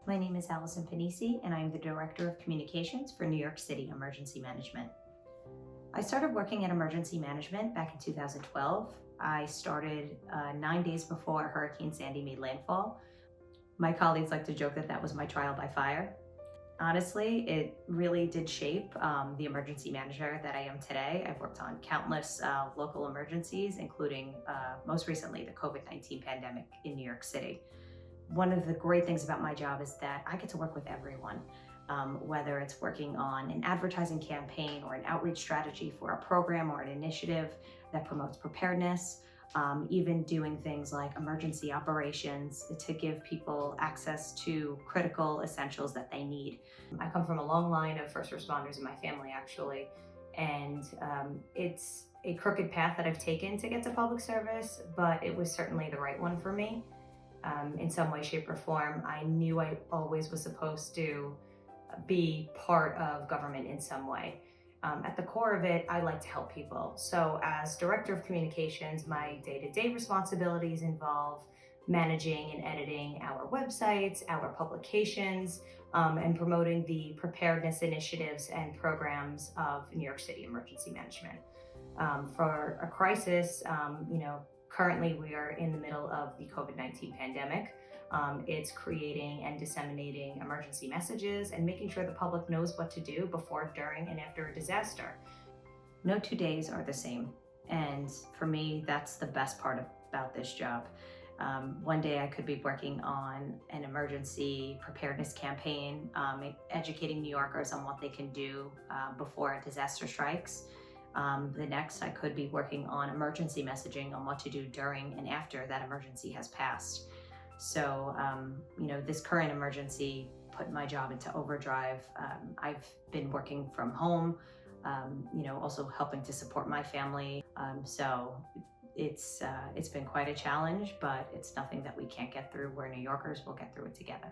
My name is Allison Pennisi, and I'm the Director of Communications for New York City Emergency Management. I started working at Emergency Management back in 2012. I started 9 days before Hurricane Sandy made landfall. My colleagues like to joke that that was my trial by fire. Honestly, it really did shape the emergency manager that I am today. I've worked on countless local emergencies, including most recently the COVID-19 pandemic in New York City. One of the great things about my job is that I get to work with everyone, whether it's working on an advertising campaign or an outreach strategy for a program or an initiative that promotes preparedness, even doing things like emergency operations to give people access to critical essentials that they need. I come from a long line of first responders in my family, actually, and it's a crooked path that I've taken to get to public service, but it was certainly the right one for me. In some way, shape, or form, I knew I always was supposed to be part of government in some way. At the core of it, I like to help people. So as Director of Communications, my day-to-day responsibilities involve managing and editing our websites, our publications, and promoting the preparedness initiatives and programs of New York City Emergency Management. For a crisis, currently we are in the middle of the COVID-19 pandemic. It's creating and disseminating emergency messages and making sure the public knows what to do before, during, and after a disaster. No 2 days are the same. And for me, that's the best part about this job. One day I could be working on an emergency preparedness campaign, educating New Yorkers on what they can do before a disaster strikes. The next, I could be working on emergency messaging on what to do during and after that emergency has passed. So, this current emergency put my job into overdrive. I've been working from home, also helping to support my family. So it's been quite a challenge, but it's nothing that we can't get through. We're New Yorkers, we'll get through it together.